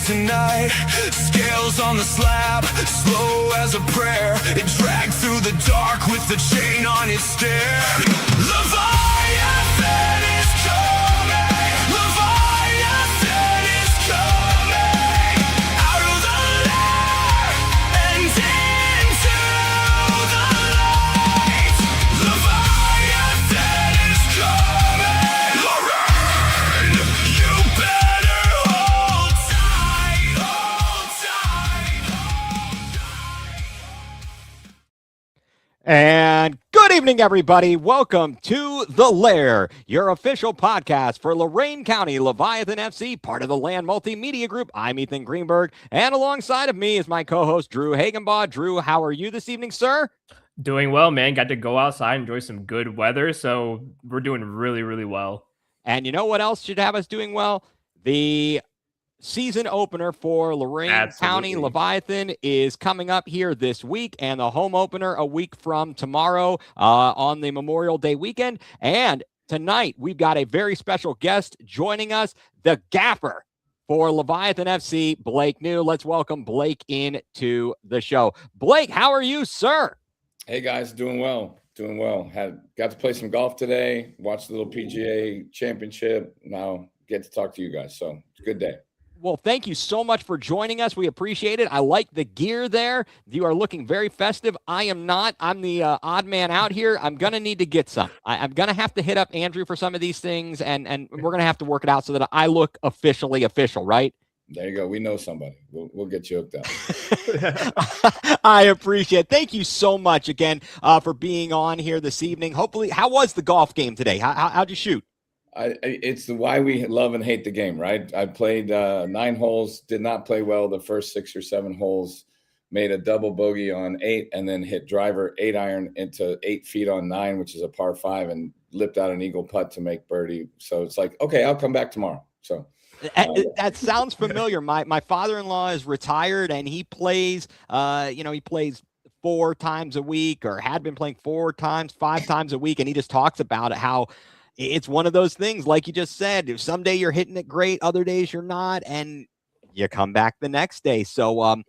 tonight. Scales on the slab, slow as a prayer. It dragged through the dark with the chain on its stair. Leviathan is coming. Leviathan is coming. Out of the lair and into the light. Leviathan is coming. Lorain, you better hold tight, hold tight, hold tight. And good evening, everybody. Welcome to The Lair, your official podcast for Lorain County Leviathan FC, part of the Land Multimedia Group. I'm Ethan Greenberg, and alongside of me is my co-host, Drew Hagenbaugh. Drew, how are you this evening, sir? Doing well, man. Got to go outside, enjoy some good weather, so we're doing really, really well. And you know what else should have us doing well? The season opener for Lorain County Absolutely. Leviathan is coming up here this week, and the home opener a week from tomorrow on the Memorial Day weekend. And tonight we've got a very special guest joining us, the Gaffer for Leviathan FC, Blake New. Let's welcome Blake into the show. Blake, how are you, sir? Hey guys, doing well. Got to play some golf today, watched the little PGA championship. Now get to talk to you guys. So it's a good day. Well, thank you so much for joining us. We appreciate it. I like the gear there. You are looking very festive. I am not. I'm the odd man out here. I'm going to need to get some. I'm going to have to hit up Andrew for some of these things, and we're going to have to work it out so that I look officially official, right? There you go. We know somebody. We'll get you hooked up. I appreciate it. Thank you so much again for being on here this evening. Hopefully, how was the golf game today? How'd you shoot? It's why we love and hate the game, right? I played 9 holes, did not play well the first 6 or 7 holes, made a double bogey on 8, and then hit driver 8 iron into 8 feet on 9, which is a par 5, and lipped out an eagle putt to make birdie. So it's like, okay, I'll come back tomorrow. So that sounds familiar. My father-in-law is retired, and he plays, he plays 4 times a week, or had been playing 4 times, 5 times a week. And he just talks about it, how it's one of those things, like you just said, someday you're hitting it great, other days you're not, and you come back the next day. So,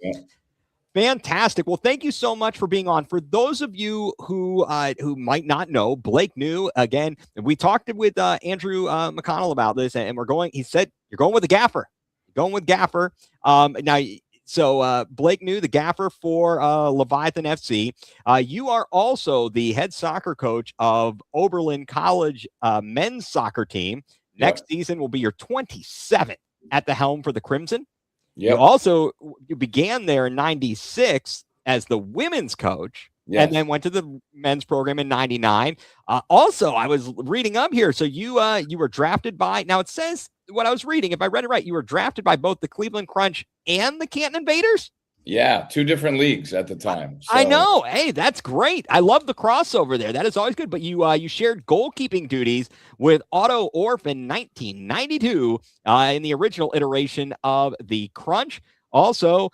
fantastic. Well, thank you so much for being on. For those of you who might not know, Blake New, again, we talked with Andrew McConnell about this, and he said, you're going with the Gaffer. You're going with Gaffer. So Blake New, the Gaffer for Leviathan FC. You are also the head soccer coach of Oberlin College men's soccer team. Next season will be your 27th at the helm for the Crimson. You began there in 96 as the women's coach, and then went to the men's program in 99. Also, I was reading up here. So you were drafted by, now it says, what I was reading, if I read it right, you were drafted by both the Cleveland Crunch and the Canton Invaders? Yeah, 2 different leagues at the time. So. I know. Hey, that's great. I love the crossover there. That is always good. But you shared goalkeeping duties with Otto Orff in 1992 in the original iteration of the Crunch. Also,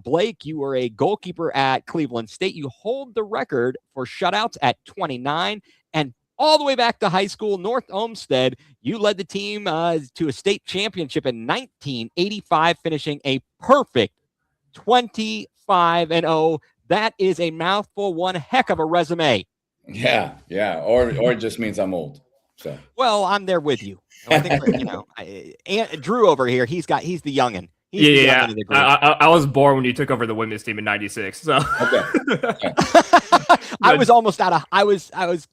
Blake, you were a goalkeeper at Cleveland State. You hold the record for shutouts at 29, and all the way back to high school, North Olmsted, you led the team to a state championship in 1985, finishing a perfect 25-0. That is a mouthful, one heck of a resume. Yeah. Or it just means I'm old. So. Well, I'm there with you. I think Drew over here, he's the youngin'. I was born when you took over the women's team in 96. So okay. I was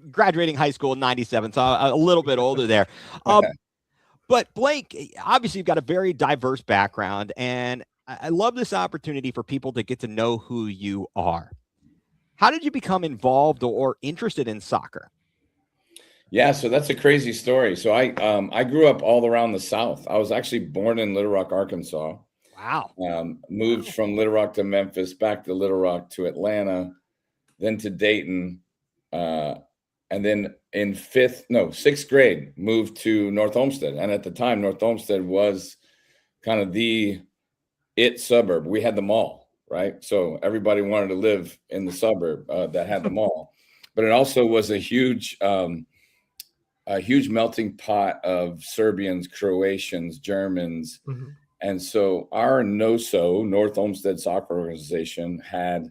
graduating high school in 97, so a little bit older there. But Blake, obviously you've got a very diverse background, and I love this opportunity for people to get to know who you are. How did you become involved or interested in soccer? Yeah, so that's a crazy story. So I grew up all around the South. I was actually born in Little Rock, Arkansas. Wow. Moved from Little Rock to Memphis, back to Little Rock to Atlanta, then to Dayton, and then in 6th grade moved to North Olmsted. And at the time, North Olmsted was kind of the suburb. We had the mall, right? So everybody wanted to live in the suburb that had the mall. But it also was a huge melting pot of Serbians, Croatians, Germans, And so our NOSO, North Olmsted Soccer Organization, had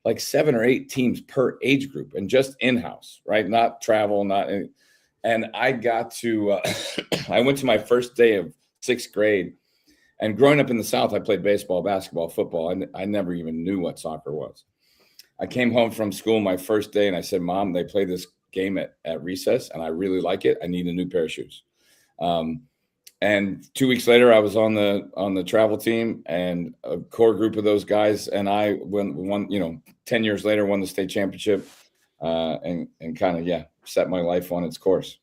like 7 or 8 teams per age group, and just in-house, right? Not travel, not any. And I got to, I went to my first day of 6th grade. And growing up in the South, I played baseball, basketball, football. And I never even knew what soccer was. I came home from school my first day and I said, Mom, they play this game at recess and I really like it. I need a new pair of shoes. And 2 weeks later, I was on the travel team, and a core group of those guys and I won 10 years later, won the state championship, and kind of, set my life on its course.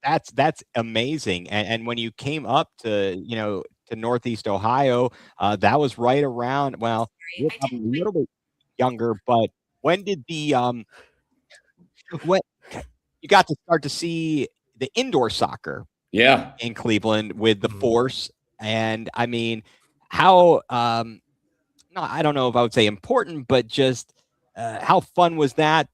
That's amazing. And when you came up to Northeast Ohio, that was right around. Well, you're probably a little bit younger, but when did when you got to start to see the indoor soccer Yeah. in Cleveland with the Force? And I mean, how no, I don't know if I would say important, but just how fun was that,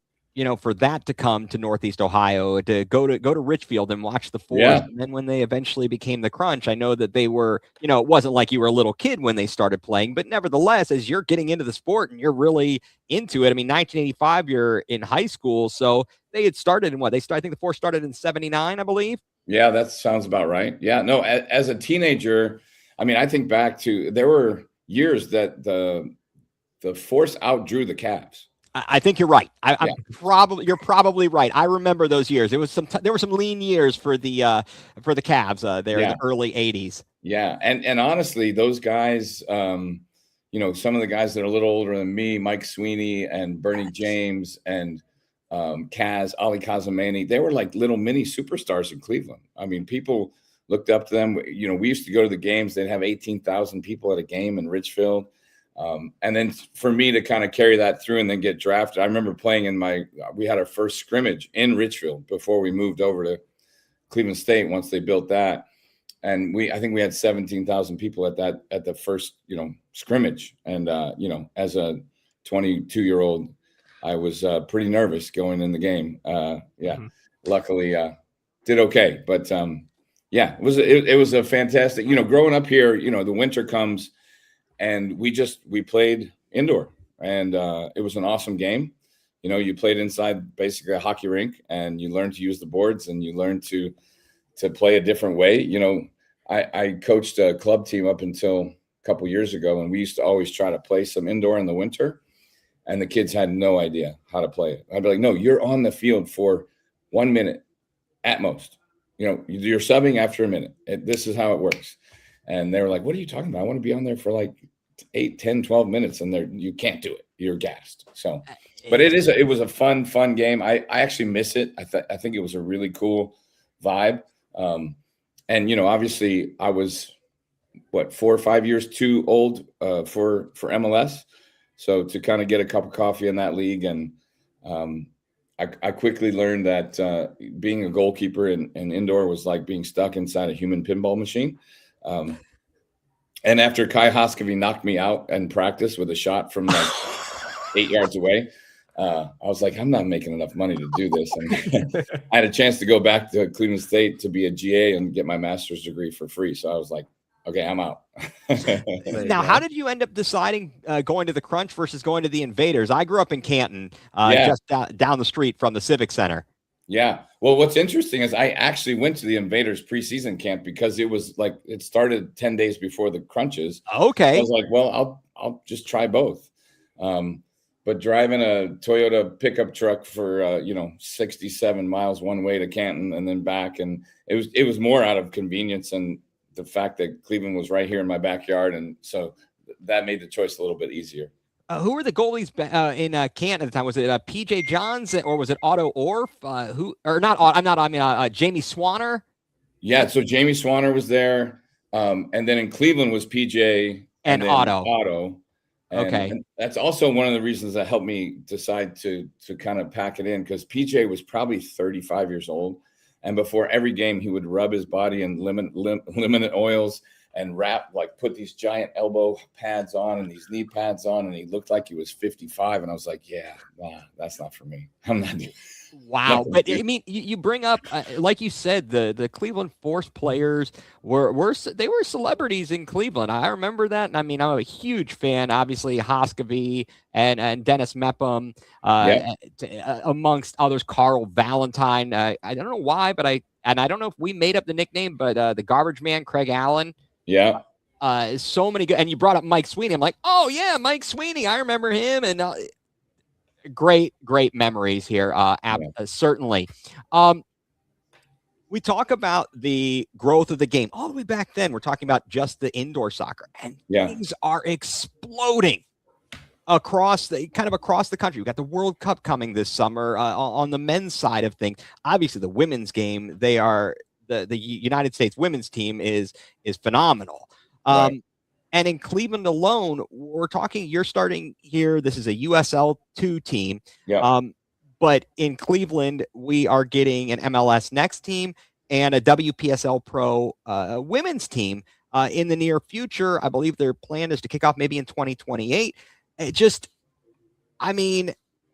for that to come to Northeast Ohio, to go to Richfield and watch the Force. Yeah. And then when they eventually became the Crunch, I know that they were, it wasn't like you were a little kid when they started playing, but nevertheless, as you're getting into the sport and you're really into it, I mean, 1985, you're in high school. So they had started in what? I think the Force started in 79, I believe. Yeah, that sounds about right. Yeah, no, as a teenager, I mean, I think back to, there were years that the Force outdrew the Cavs. I think you're right. You're probably right. I remember those years. There were some lean years for the Cavs there in the early 80s. Yeah, and honestly, those guys, some of the guys that are a little older than me, Mike Sweeney and Bernie James and Ali Kazamani, they were like little mini superstars in Cleveland. I mean, people looked up to them. We used to go to the games. They'd have 18,000 people at a game in Richfield. And then for me to kind of carry that through and then get drafted, I remember playing we had our first scrimmage in Richfield before we moved over to Cleveland State once they built that. And I think we had 17,000 people at the first, scrimmage. And, as a 22-year-old, I was pretty nervous going in the game. Luckily did okay. But it was a fantastic, growing up here, the winter comes and we played indoor, and it was an awesome game. You played inside basically a hockey rink, and you learned to use the boards, and you learned to play a different way. I coached a club team up until a couple years ago, and we used to always try to play some indoor in the winter. And the kids had no idea how to play it. I'd be like, no, you're on the field for 1 minute at most. You're subbing after a minute. This is how it works. And they were like, what are you talking about? I want to be on there for like 8, 10, 12 minutes. And you can't do it. You're gassed. So, but it was a fun game. I actually miss it. I think it was a really cool vibe. And, obviously I was 4 or 5 years too old for MLS. So to kind of get a cup of coffee in that league, and I quickly learned that being a goalkeeper in indoor was like being stuck inside a human pinball machine. And after Kai Hoskevy knocked me out in practice with a shot from like 8 yards away, I was like, I'm not making enough money to do this. And I had a chance to go back to Cleveland State to be a GA and get my master's degree for free. So I was like, okay, I'm out. Now, how did you end up deciding going to the Crunch versus going to the Invaders? I grew up in Canton, just down the street from the Civic Center. Yeah. Well, what's interesting is I actually went to the Invaders preseason camp because it was like it started 10 days before the Crunches. Okay. I was like, well, I'll just try both. But driving a Toyota pickup truck for 67 miles one way to Canton and then back, and it was more out of convenience and the fact that Cleveland was right here in my backyard, and so that made the choice a little bit easier. Who were the goalies in Canton at the time? Was it P.J. Johns or was it Otto Orff? Jamie Swanner. Yeah, so Jamie Swanner was there, and then in Cleveland was P.J. and Otto. And that's also one of the reasons that helped me decide to kind of pack it in, because PJ was probably 35 years old. And before every game, he would rub his body in lemon oils and put these giant elbow pads on and these knee pads on. And he looked like he was 55. And I was like, yeah, nah, that's not for me. Wow. Nothing But huge. I mean, you bring up, like you said, the Cleveland Force players they were celebrities in Cleveland. I remember that. And I mean, I'm a huge fan, obviously, Hoskavy and Dennis Mepham, Yep. amongst others, Carl Valentine. I don't know why, but I don't know if we made up the nickname, but the garbage man, Craig Allen. Yeah. So many good. And you brought up Mike Sweeney. I'm like, oh, yeah, Mike Sweeney. I remember him. And great memories here, certainly. We talk about the growth of the game all the way back then. We're talking about just the indoor soccer, and things are exploding across the country. We've got the World Cup coming this summer on the men's side of things. Obviously, the women's game, they are the United States women's team is phenomenal. Right. And in Cleveland alone, we're talking, you're starting here. This is a USL2 team. Yeah. But in Cleveland, we are getting an MLS Next team and a WPSL Pro women's team in the near future. I believe their plan is to kick off maybe in 2028.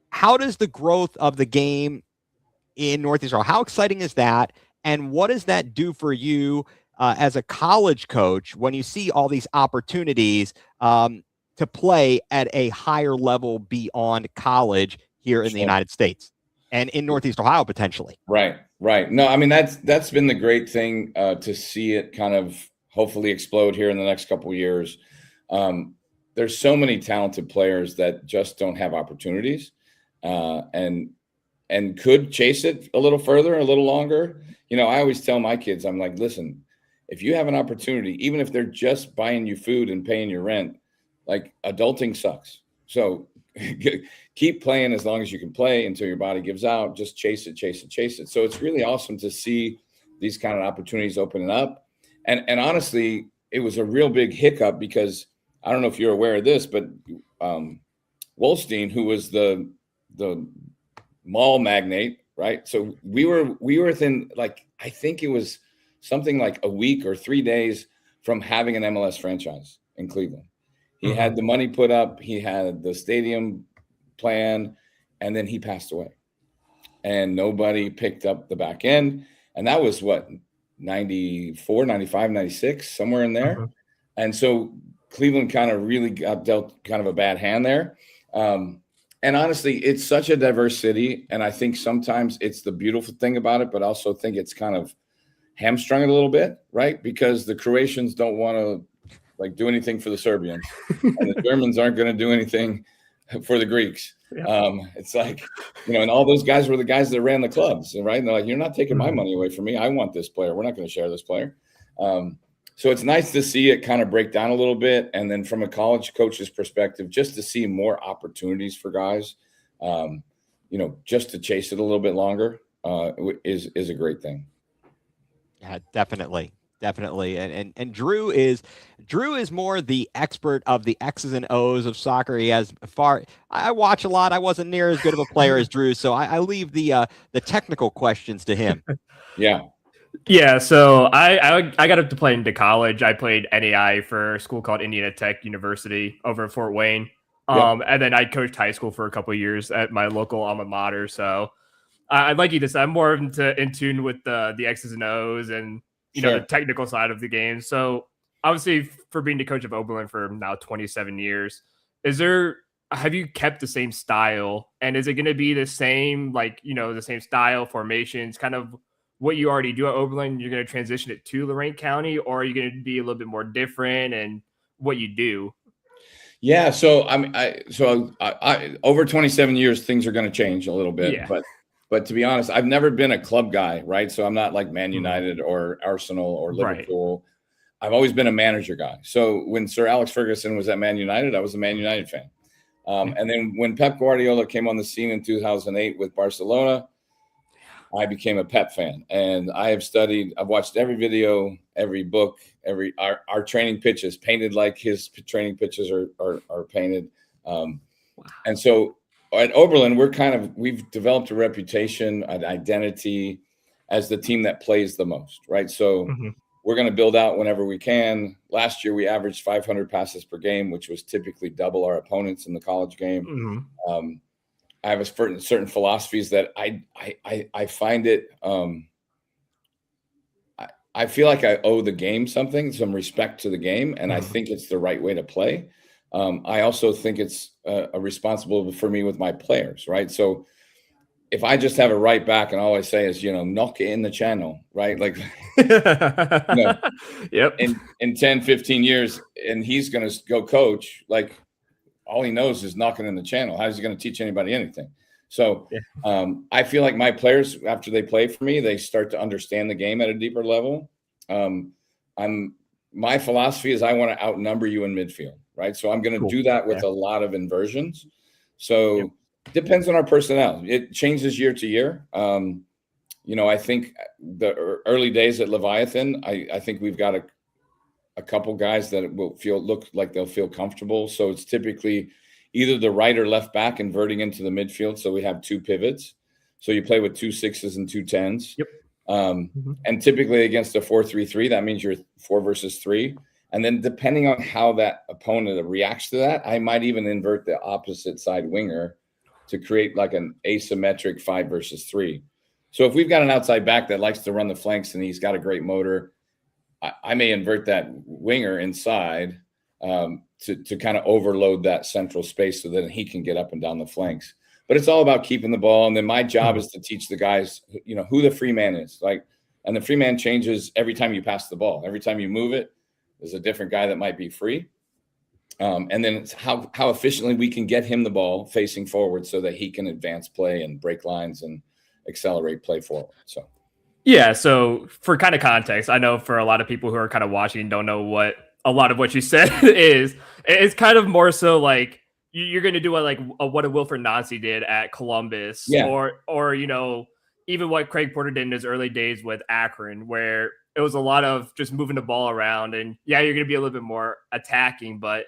How does the growth of the game in Northeast Ohio, how exciting is that? And what does that do for you as a college coach when you see all these opportunities to play at a higher level beyond college here in the United States and in Northeast Ohio potentially? Right. No, I mean, that's been the great thing to see it kind of hopefully explode here in the next couple of years. There's so many talented players that just don't have opportunities and could chase it a little further, a little longer. You know, I always tell my kids, I'm like, listen, if you have an opportunity, even if they're just buying you food and paying your rent, like adulting sucks. So keep playing as long as you can play until your body gives out. Just chase it. So it's really awesome to see these kind of opportunities opening up. And honestly, it was a real big hiccup because I don't know if you're aware of this, but Wolstein, who was the mall magnate, right? So we were within, like, I think it was something like a week or 3 days from having an MLS franchise in Cleveland. He had the money put up, he had the stadium plan, and then he passed away. And nobody picked up the back end. And that was what, 94, 95, 96, somewhere in there. And so Cleveland kind of really got dealt kind of a bad hand there. And honestly, it's such a diverse city. And I think sometimes it's the beautiful thing about it, but also think it's kind of hamstrung it a little bit, right? Because the Croatians don't want to like do anything for the Serbians, and the Germans aren't going to do anything for the Greeks. It's like, you know, and all those guys were the guys that ran the clubs, right? And they're like, you're not taking my money away from me. I want this player. We're not going to share this player. So it's nice to see it kind of break down a little bit. And then from a college coach's perspective, just to see more opportunities for guys, you know, just to chase it a little bit longer is a great thing. Yeah, definitely. And Drew is more the expert of the X's and O's of soccer. I watch a lot. I wasn't near as good of a player as Drew, so I leave the technical questions to him. Yeah, so I got up to play into college. I played NAI for a school called Indiana Tech University over in Fort Wayne. And then I coached high school for a couple of years at my local alma mater. So I'd like you to say I'm more in tune with the X's and O's and you know the technical side of the game. So obviously, for being the coach of Oberlin for now 27 years, have you kept the same style? And is it going to be the same, like, you know, the same style, formations, kind of what you already do at Oberlin? You're going to transition it to Lorain County, or are you going to be a little bit more different in what you do? Yeah. So I over 27 years, things are going to change a little bit. Yeah. But to be honest, I've never been a club guy, right? So I'm not like Man United or Arsenal or Liverpool. Right. I've always been a manager guy. So when Sir Alex Ferguson was at Man United, I was a Man United fan. And then when Pep Guardiola came on the scene in 2008 with Barcelona, I became a Pep fan. And I've watched every video, every book, our training pitches painted like his training pitches are painted. And so at Oberlin, we've developed a reputation, an identity as the team that plays the most, right? So we're going to build out whenever we can. Last year, we averaged 500 passes per game, which was typically double our opponents in the college game. I have a certain philosophies that I find it. I feel like I owe the game some respect to the game, and I think it's the right way to play. I also think it's a responsible for me with my players, right? So if I just have a right back and all I say is, knock it in the channel, right? Like, Yep. In 10, 15 years, and he's going to go coach, like all he knows is knocking in the channel. How's he going to teach anybody anything? So I feel like my players, after they play for me, they start to understand the game at a deeper level. My philosophy is I want to outnumber you in midfield, right? So I'm going to do that with a lot of inversions. So depends on our personnel. It changes year to year. I think the early days at Leviathan, I think we've got a couple guys that will look like they'll feel comfortable. So it's typically either the right or left back inverting into the midfield. So we have 2 pivots. So you play with 2 6s and 2 10s. Yep. And typically against a 4-3-3, that means you're 4 versus 3. And then depending on how that opponent reacts to that, I might even invert the opposite side winger to create like an asymmetric 5 versus 3. So if we've got an outside back that likes to run the flanks and he's got a great motor, I may invert that winger inside to kind of overload that central space so that he can get up and down the flanks. But it's all about keeping the ball. And then my job is to teach the guys, who the free man is. And the free man changes every time you pass the ball. Every time you move it, there's a different guy that might be free. And then it's how efficiently we can get him the ball facing forward so that he can advance play and break lines and accelerate play forward. So. Yeah, so for kind of context, I know for a lot of people who are kind of watching don't know what a lot of what you said is. It's kind of more so like you're going to do what a Wilfred Nancy did at Columbus, or even what Craig Porter did in his early days with Akron, where it was a lot of just moving the ball around, and you're going to be a little bit more attacking, but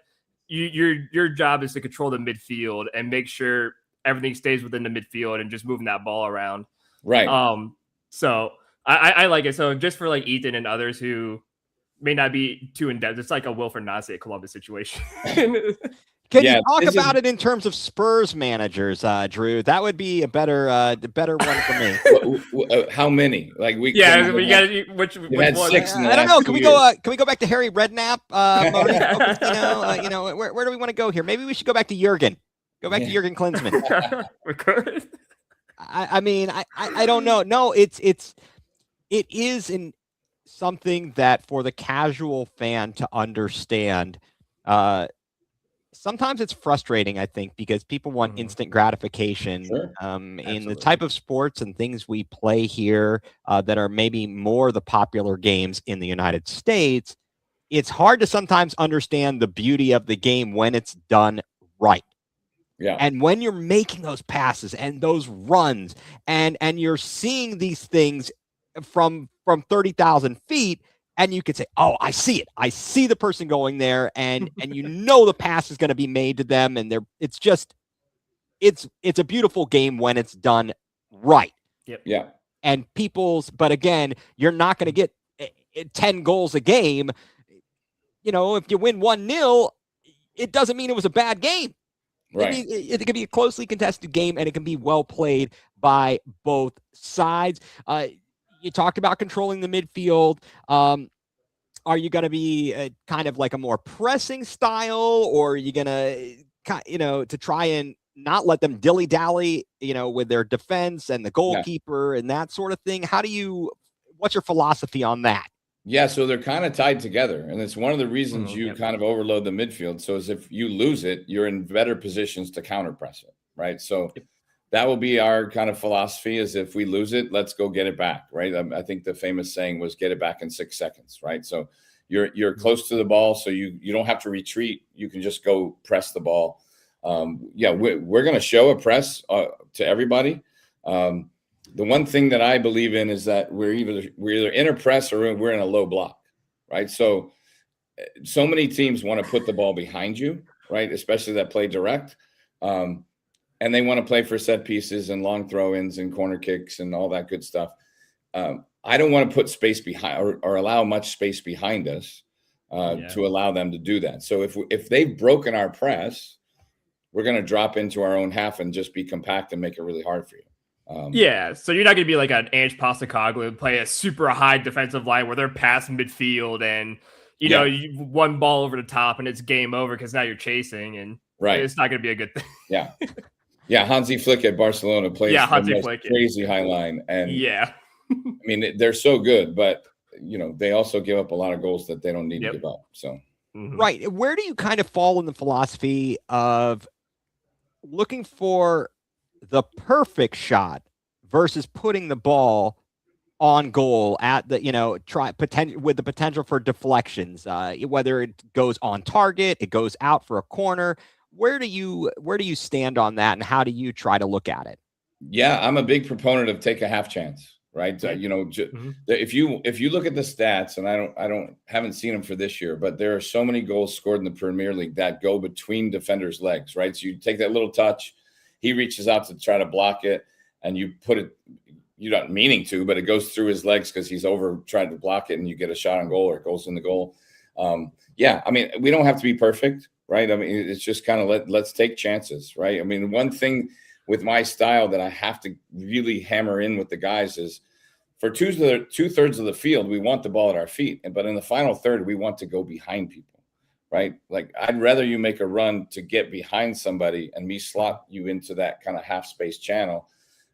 your job is to control the midfield and make sure everything stays within the midfield and just moving that ball around. Right. So I like it. So just for like Ethan and others who may not be too in depth, it's like a Wilfred Nancy at Columbus situation. Can you talk about it in terms of Spurs managers, Drew? That would be a better one for me. How many? Like we got which had one? 6 in the I don't last know. 2 Can we years. go? Can we go back to Harry Redknapp? Where do we want to go here? Maybe we should go back to Jurgen. Go back to Jurgen Klinsmann. We could. I mean, I don't know. No, it is something that for the casual fan to understand. Sometimes it's frustrating, I think, because people want instant gratification. Sure. In the type of sports and things we play here that are maybe more the popular games in the United States. It's hard to sometimes understand the beauty of the game when it's done right. Yeah. And when you're making those passes and those runs and you're seeing these things from 30,000 feet, and you could say, oh, I see it. I see the person going there, and the pass is going to be made to them, and it's a beautiful game when it's done right. Yep. Yeah. And but again, you're not going to get 10 goals a game. If you win 1-0, it doesn't mean it was a bad game. Right. It can be a closely contested game, and it can be well played by both sides. You talked about controlling the midfield. Are you going to be kind of like a more pressing style, or are you going to try and not let them dilly-dally, with their defense and the goalkeeper and that sort of thing? What's your philosophy on that? Yeah, so they're kind of tied together, and it's one of the reasons you kind of overload the midfield. So as if you lose it, you're in better positions to counterpress it, right? So that will be our kind of philosophy is if we lose it, let's go get it back, right? I think the famous saying was get it back in 6 seconds, right? So you're close to the ball, so you don't have to retreat. You can just go press the ball. We're going to show a press to everybody. The one thing that I believe in is that we're either in a press or we're in a low block, right? So many teams want to put the ball behind you, right? Especially that play direct. And they want to play for set pieces and long throw-ins and corner kicks and all that good stuff. I don't want to put space behind or allow much space behind us to allow them to do that. So if they've broken our press, we're going to drop into our own half and just be compact and make it really hard for you. Yeah, so you're not going to be like an Ange Postecoglou and play a super high defensive line where they're past midfield and, you know, you one ball over the top and it's game over because now you're chasing and it's not going to be a good thing. Yeah. Yeah, Hansi Flick at Barcelona plays the most crazy high line. And I mean, they're so good, but, you know, they also give up a lot of goals that they don't need to give up. So, right. Where do you kind of fall in the philosophy of looking for the perfect shot versus putting the ball on goal at the, you know, with the potential for deflections, whether it goes on target, it goes out for a corner? Where do you stand on that, and how do you try to look at it? Yeah, I'm a big proponent of take a half chance, right? You know, if you look at the stats, and I haven't seen them for this year, but there are so many goals scored in the Premier League that go between defenders' legs, right? So you take that little touch, he reaches out to try to block it, and you put it, you're not meaning to, but it goes through his legs because he's over trying to block it, and you get a shot on goal or it goes in the goal. Yeah, I mean, we don't have to be perfect, right? I mean, it's just kind of let's take chances, right? I mean, one thing with my style that I have to really hammer in with the guys is for two-thirds of the field, we want the ball at our feet. But in the final third, we want to go behind people, right? Like, I'd rather you make a run to get behind somebody and me slot you into that kind of half space channel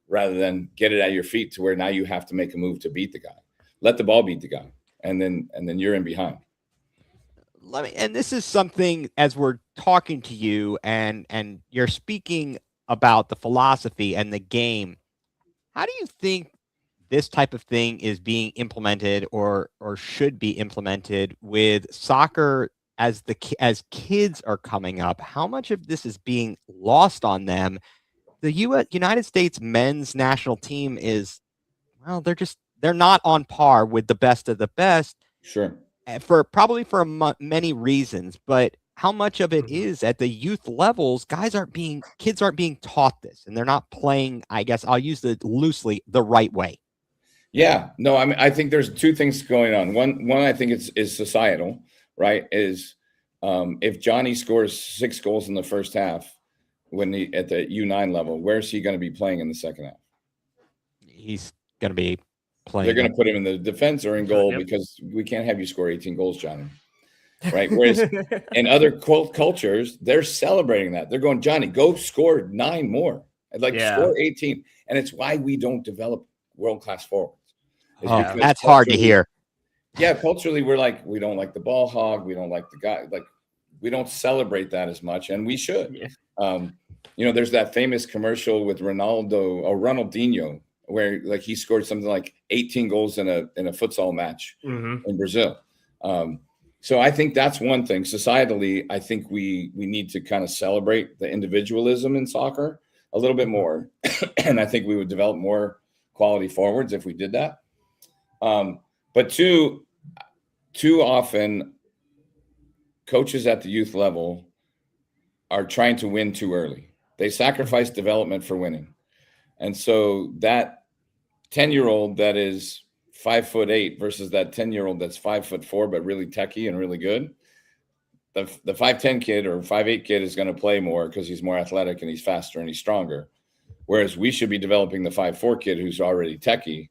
rather than get it at your feet to where now you have to make a move to beat the guy. Let the ball beat the guy, and then you're in behind. And this is something, as we're talking to you and you're speaking about the philosophy and the game, how do you think this type of thing is being implemented or should be implemented with soccer as kids are coming up? How much of this is being lost on them? The United States men's national team is, well, they're not on par with the best of the best. Sure. For many reasons, but how much of it is at the youth levels? Kids aren't being taught this, and they're not playing, I guess I'll use it loosely, the right way. Yeah, no, I mean, I think there's two things going on. One I think is societal, right? Is if Johnny scores 6 goals in the first half at the U9 level, where's he going to be playing in the second half? He's going to be playing. They're going to put him in the defense or in goal because we can't have you score 18 goals, Johnny. Right. Whereas in other cultures, they're celebrating that. They're going, Johnny, go score 9 more. Score 18. And it's why we don't develop world-class forwards. That's hard to hear. Yeah, culturally, we're like, we don't like the ball hog. We don't like the guy. Like, we don't celebrate that as much, and we should. Yeah. You know, there's that famous commercial with Ronaldinho, where like he scored something like 18 goals in a futsal match in Brazil. So I think that's one thing. Societally, I think we need to kind of celebrate the individualism in soccer a little bit more. And I think we would develop more quality forwards if we did that. But too often, coaches at the youth level are trying to win too early. They sacrifice development for winning. And so that 10-year-old that is 5'8" versus that 10-year-old that's 5'4", but really techie and really good, the 5'10" kid or 5'8" kid is going to play more because he's more athletic and he's faster and he's stronger. Whereas we should be developing the 5'4" kid who's already techie,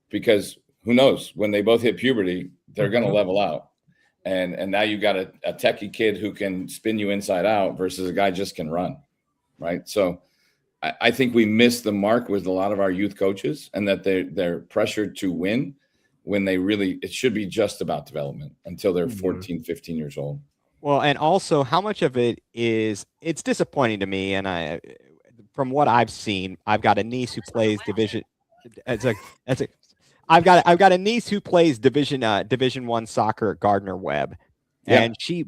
because who knows, when they both hit puberty, they're going to level out. And now you got a techie kid who can spin you inside out versus a guy just can run, right? So I think we miss the mark with a lot of our youth coaches, and that they're pressured to win when it should be just about development until they're 14, 15 years old. Well, and also how much of it is, it's disappointing to me. And from what I've seen, I've got a niece who plays I've got a niece who plays Division 1 soccer at Gardner Webb. And she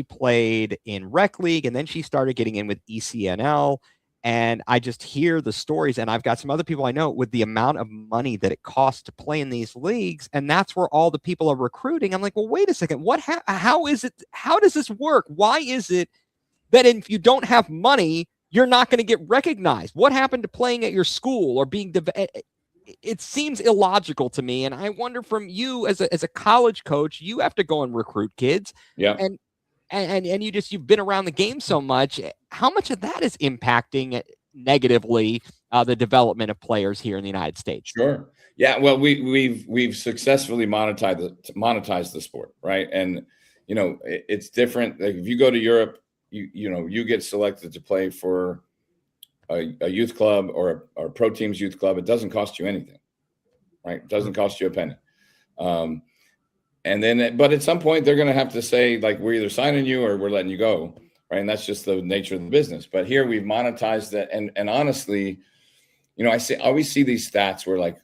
played in rec league, and then she started getting in with ECNL. And I just hear the stories, and I've got some other people I know with the amount of money that it costs to play in these leagues, and that's where all the people are recruiting. I'm like, well, wait a second, how is it? How does this work? Why is it that if you don't have money, you're not going to get recognized? What happened to playing at your school or being? It seems illogical to me, and I wonder, from you as a college coach, you have to go and recruit kids. Yeah. And and you've been around the game so much. How much of that is impacting negatively the development of players here in the United States? Sure. Yeah. Well, we've successfully monetized the sport, right? And it's different. Like if you go to Europe, you get selected to play for a youth club or a pro team's youth club. It doesn't cost you anything, right? It doesn't cost you a penny. And then, but at some point they're going to have to say, like, we're either signing you or we're letting you go, right? And that's just the nature of the business. But here we've monetized that, and honestly, I always see these stats where, like,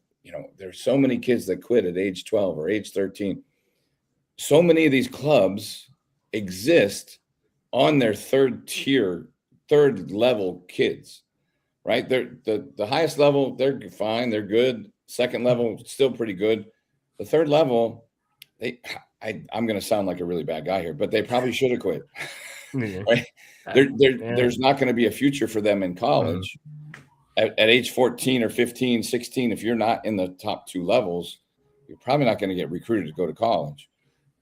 there's so many kids that quit at age 12 or age 13. So many of these clubs exist on their third level kids, right? They're the highest level, they're fine, they're good. Second level, still pretty good. The third level, I'm going to sound like a really bad guy here, but they probably should have quit. Right? There's not going to be a future for them in college. At age 14 or 15, 16, if you're not in the top two levels, you're probably not going to get recruited to go to college.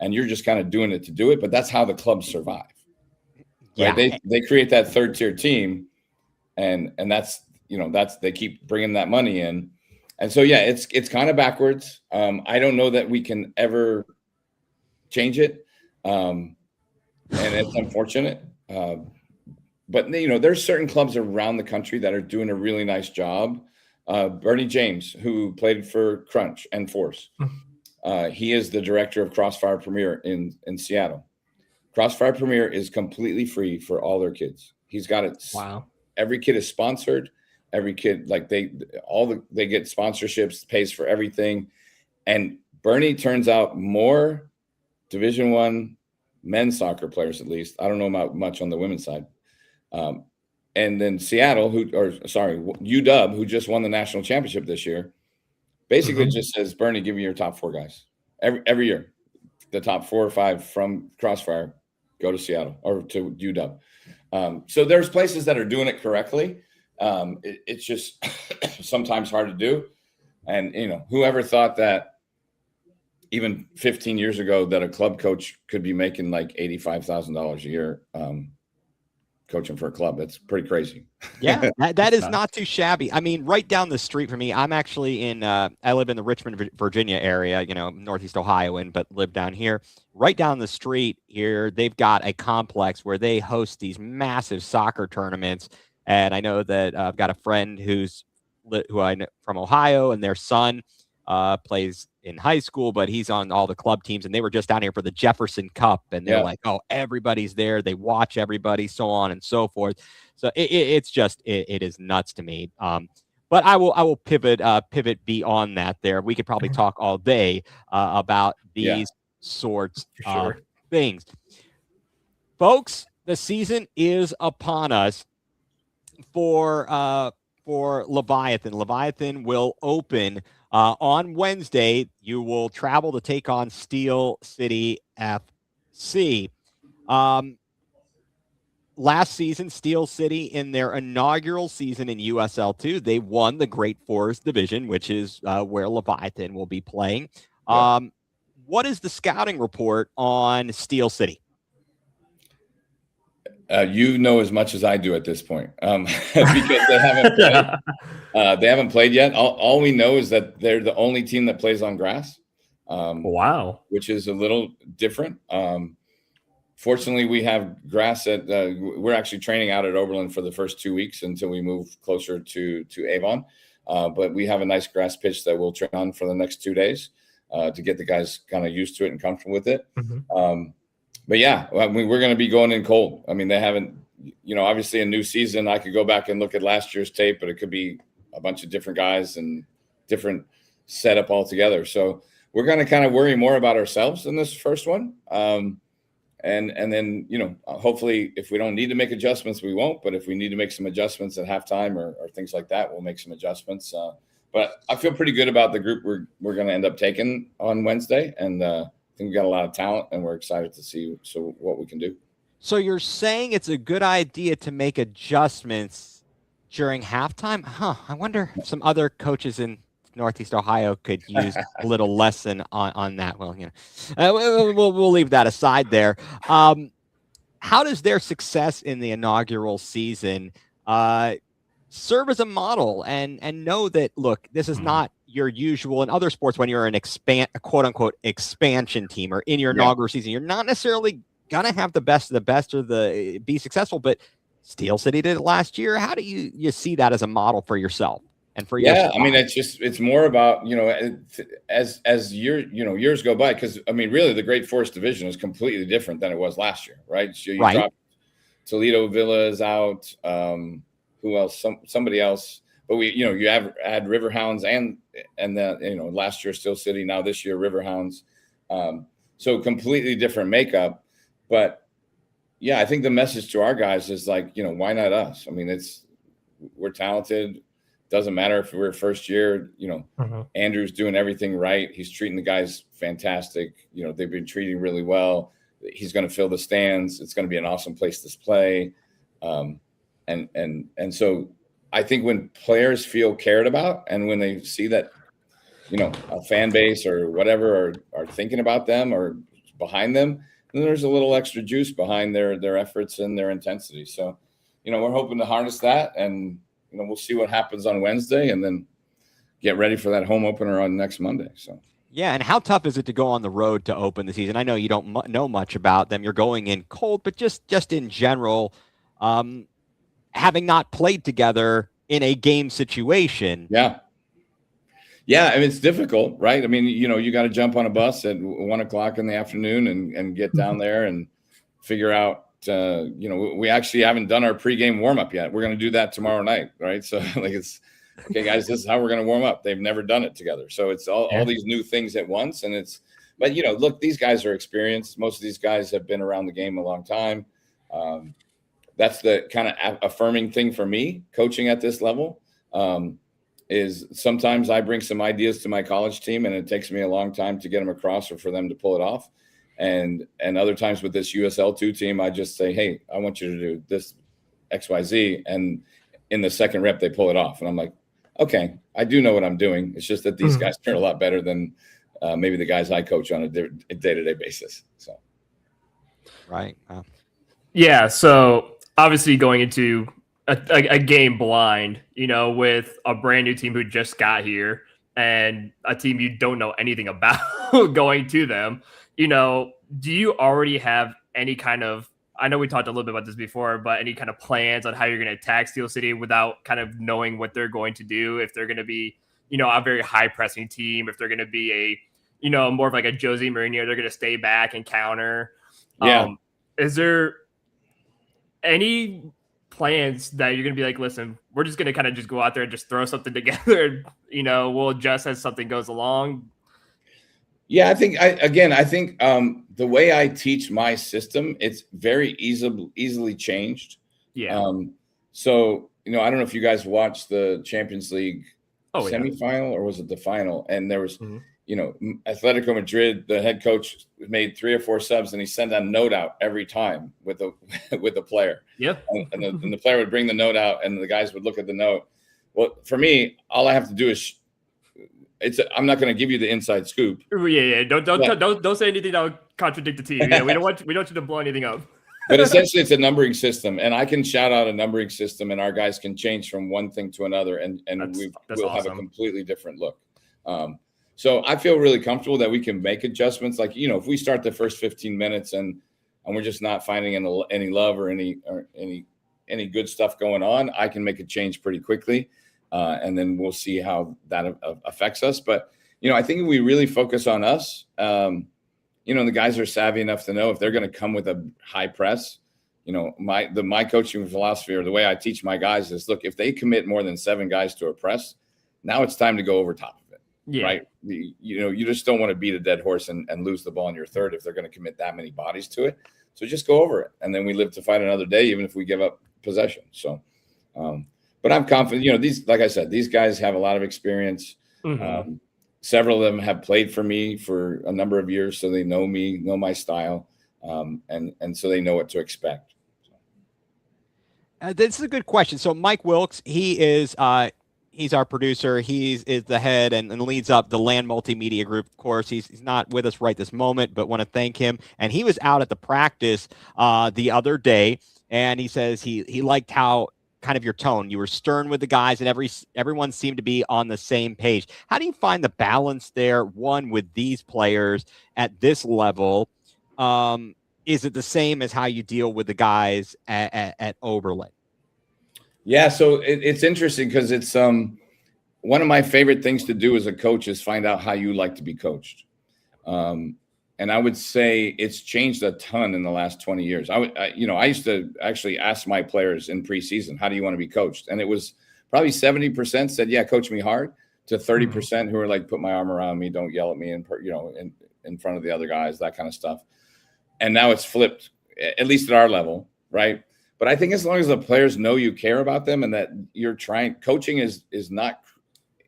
And you're just kind of doing it to do it. But that's how the clubs survive. Right? Yeah. They create that third tier team, and that's they keep bringing that money in. And so, yeah, it's kind of backwards. I don't know that we can ever change it. And it's unfortunate. But, there's certain clubs around the country that are doing a really nice job. Bernie James, who played for Crunch and Force, he is the director of Crossfire Premier in Seattle. Crossfire Premier is completely free for all their kids. He's got it. Wow. Every kid is sponsored. Every kid, like they get sponsorships, pays for everything. And Bernie turns out more Division I men's soccer players, at least. I don't know about much on the women's side. And then Seattle, UW, who just won the national championship this year, basically just says, Bernie, give me your top 4 guys. Every year, the top 4 or 5 from Crossfire go to Seattle or to UW. So there's places that are doing it correctly. It's just sometimes hard to do. And, whoever thought that even 15 years ago that a club coach could be making like $85,000 a year coaching for a club. That's pretty crazy. Yeah, that is not too shabby. I mean, right down the street from me, I'm actually I live in the Richmond, Virginia area, Northeast Ohio, but live down here. Right down the street here, they've got a complex where they host these massive soccer tournaments. And I know that I've got a friend who I know from Ohio, and their son plays in high school, but he's on all the club teams, and they were just down here for the Jefferson Cup, and they're like, oh, everybody's there. They watch everybody, so on and so forth. So it's just, it is nuts to me. But I will pivot beyond that there. We could probably talk all day about these sorts of things. Folks, the season is upon us for Leviathan. Leviathan will open on Wednesday. You will travel to take on Steel City FC. Last season, Steel City, in their inaugural season in USL2, they won the Great Forest Division, which is where Leviathan will be playing. What is the scouting report on Steel City? You know as much as I do at this point, because they haven't played. They haven't played yet. All we know is that they're the only team that plays on grass. Wow, which is a little different. Fortunately, we have grass at. We're actually training out at Oberlin for the first 2 weeks until we move closer to Avon. But we have a nice grass pitch that we'll train on for the next 2 days to get the guys kind of used to it and comfortable with it. But yeah, I mean, we're going to be going in cold. I mean, they haven't, obviously a new season. I could go back and look at last year's tape, but it could be a bunch of different guys and different setup altogether. So we're going to kind of worry more about ourselves in this first one. And then, hopefully if we don't need to make adjustments, we won't. But if we need to make some adjustments at halftime or things like that, we'll make some adjustments. But I feel pretty good about the group we're going to end up taking on Wednesday. And I think we've got a lot of talent, and we're excited to see what we can do. So you're saying it's a good idea to make adjustments during halftime? I wonder if some other coaches in Northeast Ohio could use a little lesson on that. Well, we'll leave that aside there. how does their success in the inaugural season serve as a model and know that, look, this is not your usual in other sports when you're a quote unquote expansion team or in your inaugural season, you're not necessarily gonna have the best of the best or be successful, but Steel City did it last year. How do you see that as a model for yourself and for your I mean, it's more about, as years go by, because I mean, really the Great Forest division is completely different than it was last year, right? So you drop Toledo Villa is out. Who else? Somebody else. But you had Riverhounds and then last year Steel City, now this year Riverhounds. So completely different makeup. But yeah, I think the message to our guys is like, why not us? I mean, we're talented. Doesn't matter if we're first year. Andrew's doing everything right. He's treating the guys fantastic. They've been treating really well. He's going to fill the stands. It's going to be an awesome place to play. And so I think when players feel cared about and when they see that, a fan base or whatever are thinking about them or behind them, then there's a little extra juice behind their efforts and their intensity. So, we're hoping to harness that, and, we'll see what happens on Wednesday and then get ready for that home opener on next Monday. So. Yeah, and how tough is it to go on the road to open the season? I know you don't know much about them. You're going in cold, but just in general, having not played together in a game situation. Yeah. I mean, it's difficult, right? I mean, you got to jump on a bus at 1 o'clock in the afternoon and get down there and figure out, we actually haven't done our pregame warm up yet. We're going to do that tomorrow night. Right. So it's okay, guys, this is how we're going to warm up. They've never done it together. So it's all these new things at once. And but look, these guys are experienced. Most of these guys have been around the game a long time. That's the kind of affirming thing for me coaching at this level, is sometimes I bring some ideas to my college team and it takes me a long time to get them across or for them to pull it off. And other times with this USL2 team, I just say, hey, I want you to do this XYZ. And in the second rep, they pull it off. And I'm like, okay, I do know what I'm doing. It's just that these guys are a lot better than maybe the guys I coach on a day-to-day basis. So. Right. Yeah. So obviously going into a game blind, with a brand new team who just got here and a team you don't know anything about going to them, do you already have any kind of, I know we talked a little bit about this before, but any kind of plans on how you're going to attack Steel City without kind of knowing what they're going to do? If they're going to be, a very high pressing team, if they're going to be more of like a Jose Mourinho, they're going to stay back and counter. Yeah. Is there any plans that you're going to be like, listen, we're just going to kind of just go out there and just throw something together, we'll adjust as something goes along? Yeah, I think the way I teach my system, it's very easily changed. Yeah. So, I don't know if you guys watched the Champions League semifinal or was it the final? And there was, Atletico Madrid, the head coach made 3 or 4 subs and he sent a note out every time with the player. Yeah. And the player would bring the note out and the guys would look at the note. Well, for me, all I have to do is I'm not going to give you the inside scoop. Yeah. Don't say anything that would contradict the team. Yeah, we don't want you to blow anything up. But essentially, it's a numbering system, and I can shout out a numbering system, and our guys can change from one thing to another, and we'll have a completely different look. So I feel really comfortable that we can make adjustments. Like if we start the first 15 minutes and we're just not finding any love or any good stuff going on, I can make a change pretty quickly. And then we'll see how that affects us. But, I think we really focus on us. The guys are savvy enough to know if they're going to come with a high press, my coaching philosophy or the way I teach my guys is, look, if they commit more than 7 guys to a press, now it's time to go over top of it. Yeah. Right. You just don't want to beat a dead horse and lose the ball in your third if they're going to commit that many bodies to it. So just go over it. And then we live to fight another day, even if we give up possession. So, but I'm confident, like I said, these guys have a lot of experience. Mm-hmm. Several of them have played for me for a number of years. So they know me, know my style. And so they know what to expect. This is a good question. So Mike Wilkes, he is He's our producer. Is the head and leads up the Land Multimedia Group. Of course, he's not with us right this moment, but want to thank him. And he was out at the practice the other day, and he says he liked how kind of your tone. You were stern with the guys, and everyone seemed to be on the same page. How do you find the balance there? One, with these players at this level, is it the same as how you deal with the guys at Oberlin? Yeah, so it's interesting because it's one of my favorite things to do as a coach is find out how you like to be coached. And I would say it's changed a ton in the last 20 years. I used to actually ask my players in preseason, how do you want to be coached? And it was probably 70% said, yeah, coach me hard, to 30% who are like, put my arm around me, don't yell at me in front of the other guys, that kind of stuff. And now it's flipped, at least at our level, right? But I think as long as the players know you care about them and that you're trying, coaching is not,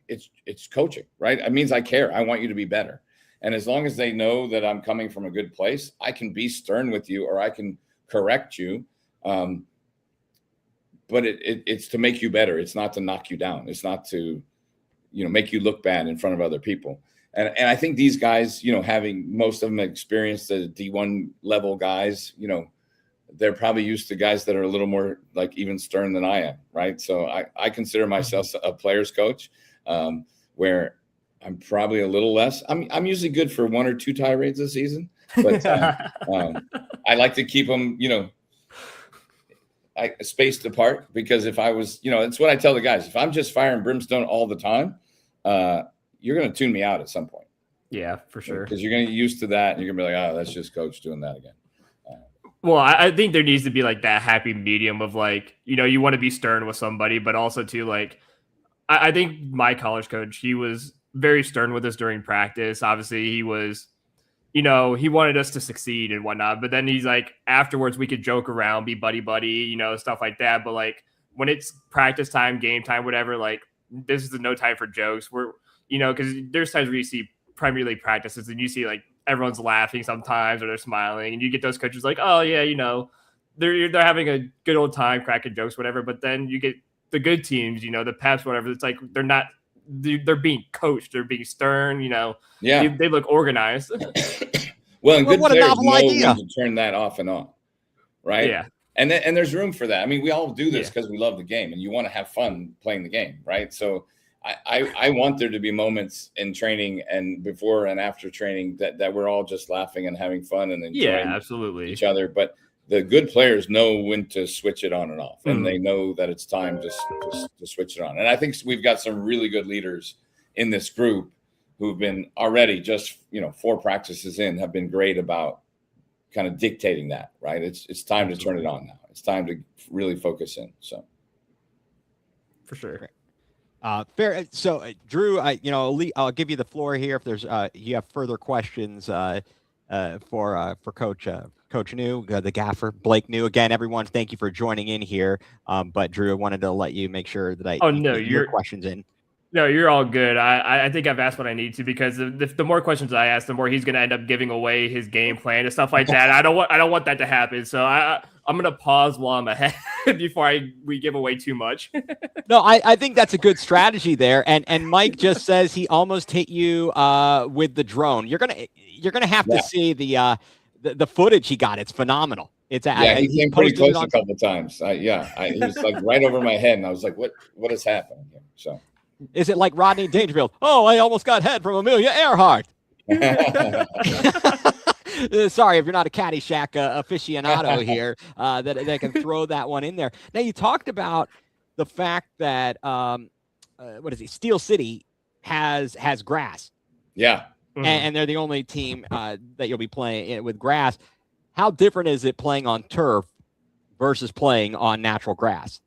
it's coaching, right? It means I care. I want you to be better. And as long as they know that I'm coming from a good place, I can be stern with you or I can correct you. But it's to make you better. It's not to knock you down. It's not to, make you look bad in front of other people. And I think these guys, having most of them experienced the D1 level guys, they're probably used to guys that are a little more like even stern than I am, right? So I consider myself a player's coach, where I'm probably a little less. I'm usually good for 1 or 2 tirades a season, but I like to keep them, spaced apart, because if I was, it's what I tell the guys. If I'm just fire and brimstone all the time, you're going to tune me out at some point. Yeah, for sure. Because you're going to get used to that, and you're going to be like, oh, that's just coach doing that again. Well, I think there needs to be like that happy medium of like, you want to be stern with somebody, but also too, like, I think my college coach, he was very stern with us during practice. Obviously, he was, he wanted us to succeed and whatnot. But then he's like, afterwards, we could joke around, be buddy, stuff like that. But like when it's practice time, game time, whatever, like this is no time for jokes. We're, because there's times where you see Premier League practices and you see like everyone's laughing sometimes or they're smiling, and you get those coaches like, oh yeah, they're having a good old time cracking jokes, whatever. But then you get the good teams, the Peps, whatever. It's like they're being coached, they're being stern, Yeah, they look organized. Well, and good what a players novel know idea. when to turn that off and on, right? Yeah. And there's room for that. I mean, we all do this because we love the game and you want to have fun playing the game, right? So I want there to be moments in training and before and after training that we're all just laughing and having fun and enjoying absolutely each other. But the good players know when to switch it on and off, and they know that it's time to switch it on. And I think we've got some really good leaders in this group who've been already just 4 practices in have been great about kind of dictating that, right? It's time to turn it on now. It's time to really focus in. So for sure. Fair. So, Drew, I'll give you the floor here if there's you have further questions for Coach New, the Gaffer, Blake New. Again, everyone, thank you for joining in here. But Drew, I wanted to let you make sure that your questions in. No, you're all good. I think I've asked what I need to, because the more questions I ask, the more he's going to end up giving away his game plan and stuff like that. I don't want that to happen. So I'm going to pause while I'm ahead before we give away too much. No, I think that's a good strategy there. And Mike just says he almost hit you with the drone. You're gonna have to see the footage he got. It's phenomenal. It's he came pretty close a couple of times. He was like right over my head, and I was like, what is happening here? So. Is it like Rodney Dangerfield? Oh, I almost got head from Amelia Earhart. Sorry if you're not a Caddyshack aficionado here, that can throw that one in there. Now, you talked about the fact that Steel City has grass. Yeah, and they're the only team that you'll be playing with grass. How different is it playing on turf versus playing on natural grass?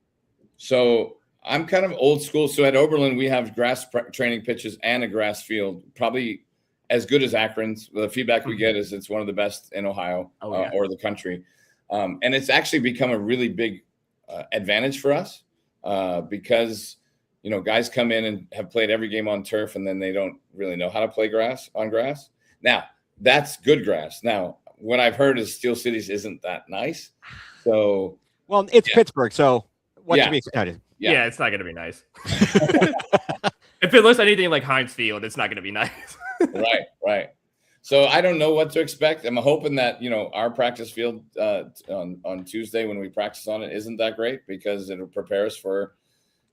So I'm kind of old school. So at Oberlin, we have grass training pitches and a grass field, probably as good as Akron's. The feedback we get is it's one of the best in Ohio or the country. And it's actually become a really big advantage for us because, guys come in and have played every game on turf, and then they don't really know how to play on grass. Now, that's good grass. Now, what I've heard is Steel Cities isn't that nice. So, well, it's Pittsburgh, so what should be excited? Yeah, it's not going to be nice. If it looks anything like Heinz Field, it's not going to be nice. Right. So I don't know what to expect. I'm hoping that, our practice field on Tuesday when we practice on it isn't that great, because it'll prepare us for,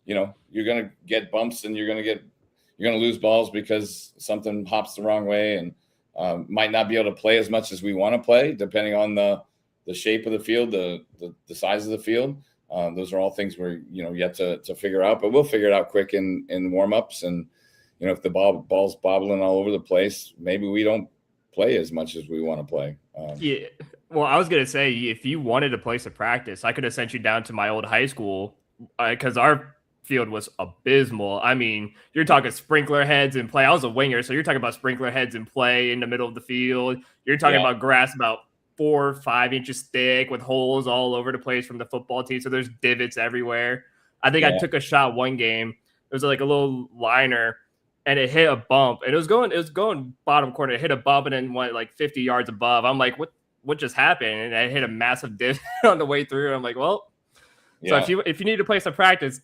you're going to get bumps and you're going to lose balls because something hops the wrong way, and might not be able to play as much as we want to play, depending on the shape of the field, the size of the field. Those are all things we're, yet to figure out, but we'll figure it out quick in warm-ups. And, if the ball's bobbling all over the place, maybe we don't play as much as we want to play. Yeah. Well, I was going to say, if you wanted a place to practice, I could have sent you down to my old high school, because our field was abysmal. I mean, you're talking sprinkler heads in play. I was a winger, so you're talking about sprinkler heads in play in the middle of the field. You're talking about grass about 4 or 5 inches thick with holes all over the place from the football team. So there's divots everywhere. I think I took a shot one game. It was like a little liner, and it hit a bump, and it was going bottom corner. It hit a bump and then went like 50 yards above. I'm like, what just happened? And I hit a massive divot on the way through. I'm like, well, so if you need a place to practice,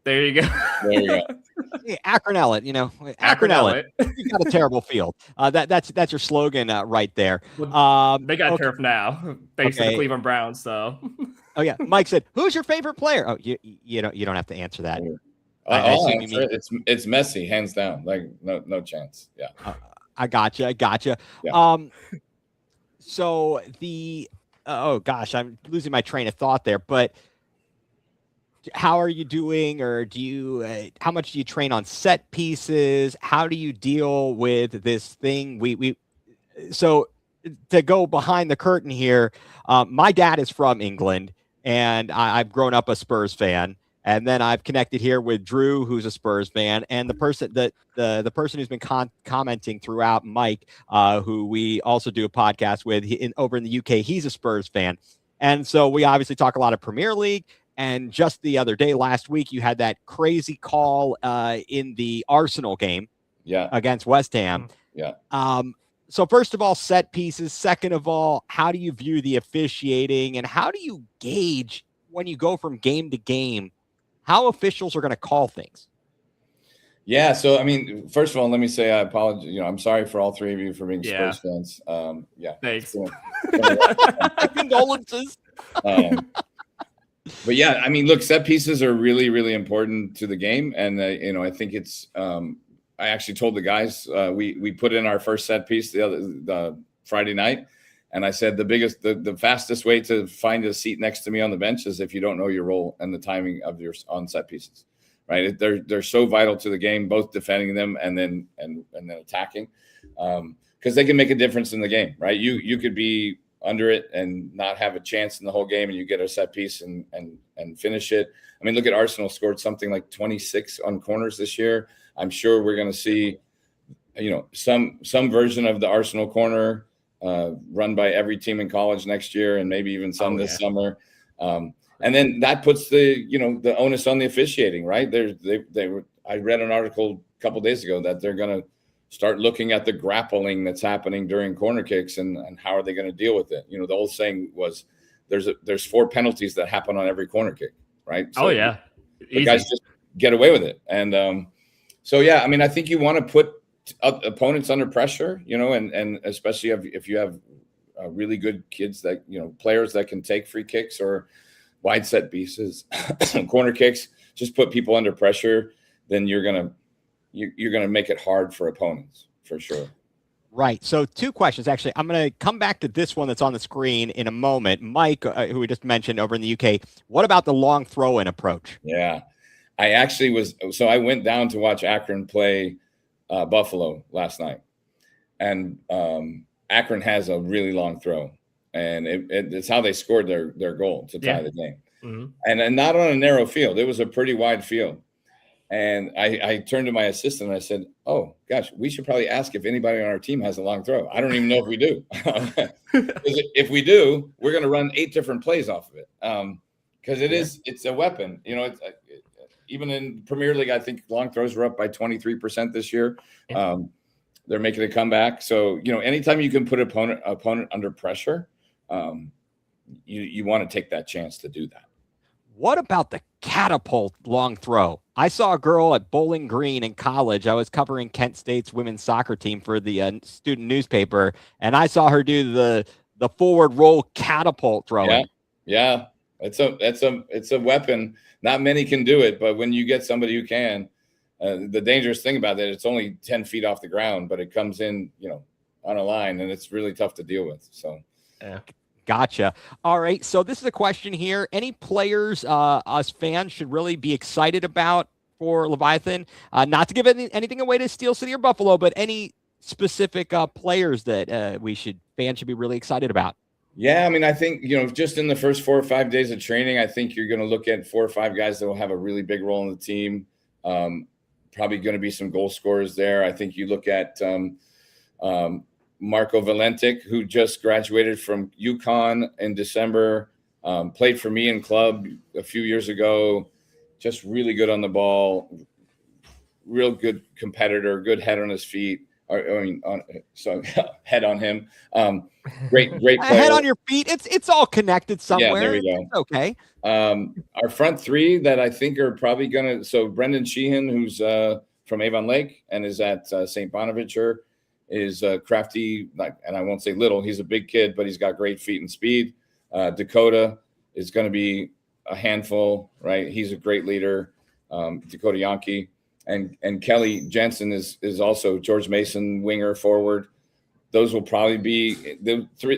there you go. There you go. Hey, Akron Ellet, Akron Ellet. You got a terrible field. That's your slogan right there. They got turf now, thanks to the Cleveland Browns. So, oh yeah, Mike said, "Who's your favorite player?" Oh, you don't have to answer that. It's Messi, hands down. Like no chance. Yeah, I gotcha. Yeah. So oh gosh, I'm losing my train of thought there, but. How are you doing, or do you? How much do you train on set pieces? How do you deal with this thing? So to go behind the curtain here, my dad is from England, and I've grown up a Spurs fan, and then I've connected here with Drew, who's a Spurs fan, and the person the person who's been commenting throughout, Mike, who we also do a podcast with over in the UK. He's a Spurs fan, and so we obviously talk a lot of Premier League. And just the other day, last week, you had that crazy call in the Arsenal game against West Ham. Yeah. So first of all, set pieces. Second of all, how do you view the officiating, and how do you gauge when you go from game to game how officials are going to call things? Yeah. So, I mean, first of all, let me say I apologize. I'm sorry for all three of you for being Spurs fans. Thanks. Condolences. But yeah, I mean, look, set pieces are really, really important to the game, and I think it's. I actually told the guys we put in our first set piece the Friday night, and I said the fastest way to find a seat next to me on the bench is if you don't know your role and the timing of your on set pieces, right? They're so vital to the game, both defending them and then attacking, because they can make a difference in the game, right? You could be under it and not have a chance in the whole game, and you get a set piece and finish it. I mean, look at Arsenal scored something like 26 on corners this year. I'm sure we're going to see, some version of the Arsenal corner run by every team in college next year, and maybe even some this summer. And then that puts the onus on the officiating, right? I read an article a couple of days ago that they're going to start looking at the grappling that's happening during corner kicks and how are they going to deal with it? The old saying was there's 4 penalties that happen on every corner kick, right? So the guys just get away with it. And so, yeah, I mean, I think you want to put opponents under pressure, and especially if you have really good kids that, players that can take free kicks or wide set pieces, corner kicks, just put people under pressure, then you're going to make it hard for opponents, for sure. Right. So 2 questions, actually. I'm going to come back to this one that's on the screen in a moment. Mike, who we just mentioned over in the UK, what about the long throw-in approach? Yeah. I went down to watch Akron play Buffalo last night. And Akron has a really long throw. And it's how they scored their goal to tie the game. Mm-hmm. And not on a narrow field. It was a pretty wide field. And I turned to my assistant and I said, "Oh, gosh, we should probably ask if anybody on our team has a long throw. I don't even know if we do. If we do, we're going to run 8 different plays off of it. Because it's a weapon. Even in Premier League, I think long throws were up by 23% this year. They're making a comeback. So, anytime you can put opponent under pressure, you want to take that chance to do that. What about the catapult long throw? I saw a girl at Bowling Green in college. I was covering Kent State's women's soccer team for the student newspaper, and I saw her do the forward roll catapult throwing. Yeah. It's a weapon. Not many can do it, but when you get somebody who can, the dangerous thing about it, it's only 10 feet off the ground, but it comes in, on a line, and it's really tough to deal with. So, Yeah. Gotcha. All right. So this is a question here. Any players us fans should really be excited about for Leviathan? Not to give anything away to Steel City or Buffalo, but any specific players that fans should be really excited about? yeah, I mean, I think, just in the first 4 or 5 days of training, I think you're going to look at 4 or 5 guys that will have a really big role in the team. Probably going to be some goal scorers there. I think you look at Marco Valentic, who just graduated from UConn in December, played for me in club a few years ago, just really good on the ball, real good competitor, good head on his feet. Head on him. Great player. Head on your feet. It's all connected somewhere. Yeah, there we go. It's okay. Our front three that I think are probably going to, so Brendan Sheehan, who's from Avon Lake and is at St. Bonaventure, is crafty, and I won't say little. He's a big kid, but he's got great feet and speed. Dakota is going to be a handful, right? He's a great leader. Dakota Yankee. And Kelly Jensen is also George Mason winger forward. Those will probably be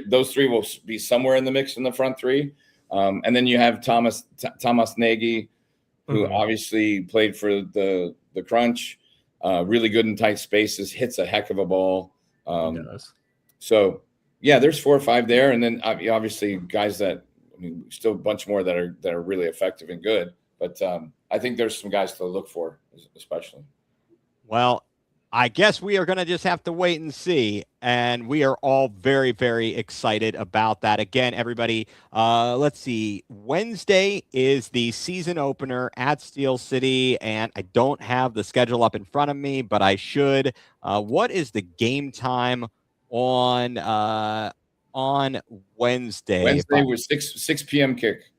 those three will be somewhere in the mix in the front three. And then you have Thomas Nagy, who obviously played for the Crunch, really good in tight spaces, hits a heck of a ball. He does. So yeah, there's 4 or 5 there, and then obviously guys that, still a bunch more that are really effective and good. But I think there's some guys to look for, especially. Well, I guess we are going to just have to wait and see. And we are all very, very excited about that. Again, everybody, let's see. Wednesday is the season opener at Steel City. And I don't have the schedule up in front of me, but I should. What is the game time on Wednesday? Wednesday was 6 p.m. kick.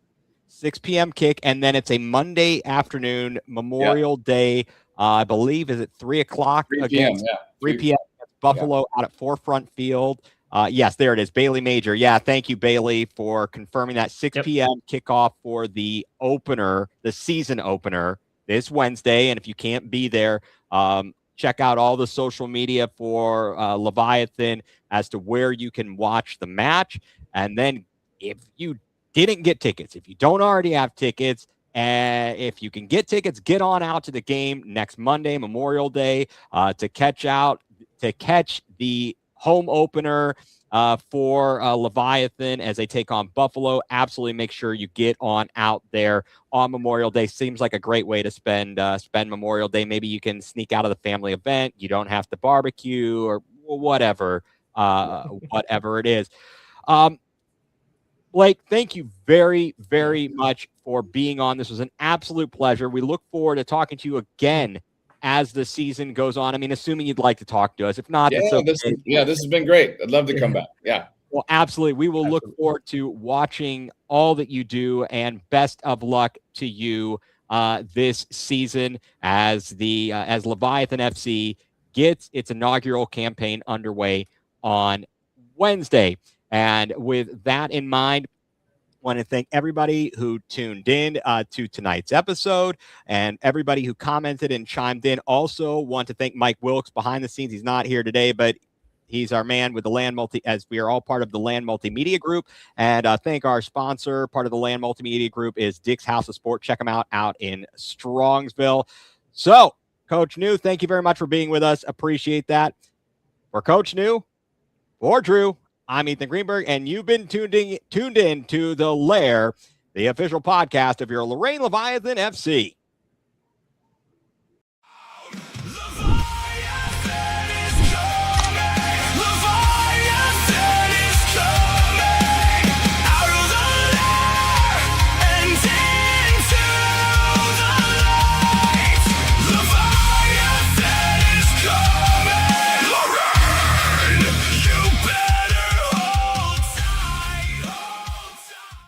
6 p.m. kick, and then it's a Monday afternoon, Memorial Day. I believe, is it 3 o'clock? 3 p.m. Against, 3 p.m. Buffalo out at Forefront Field. Yes, there it is. Bailey Major. Yeah, thank you, Bailey, for confirming that 6 p.m. kickoff for the opener, the season opener this Wednesday. And if you can't be there, check out all the social media for Leviathan as to where you can watch the match. And then if you didn't get tickets, if you don't already have tickets, and if you can get tickets, get on out to the game next Monday, Memorial Day, to catch the home opener for Leviathan as they take on Buffalo. Absolutely make sure you get on out there on Memorial Day. Seems like a great way to spend Memorial Day. Maybe you can sneak out of the family event. You don't have to barbecue or whatever it is. Blake, thank you very, very much for being on. This was an absolute pleasure. We look forward to talking to you again as the season goes on. Assuming you'd like to talk to us. If not, this has been great. I'd love to come back. Yeah. Well, absolutely. We will look forward to watching all that you do, and best of luck to you this season as Leviathan FC gets its inaugural campaign underway on Wednesday. And with that in mind, I want to thank everybody who tuned in to tonight's episode and everybody who commented and chimed in. Also want to thank Mike Wilkes behind the scenes. He's not here today, but he's our man with the Land as we are all part of the Land Multimedia Group. And thank our sponsor, part of the Land Multimedia Group, is Dick's House of Sport. Check them out in Strongsville. So, Coach New, thank you very much for being with us. Appreciate that. For Coach New, for Drew, I'm Ethan Greenberg, and you've been tuned in to The Lair, the official podcast of your Lorain Leviathan FC.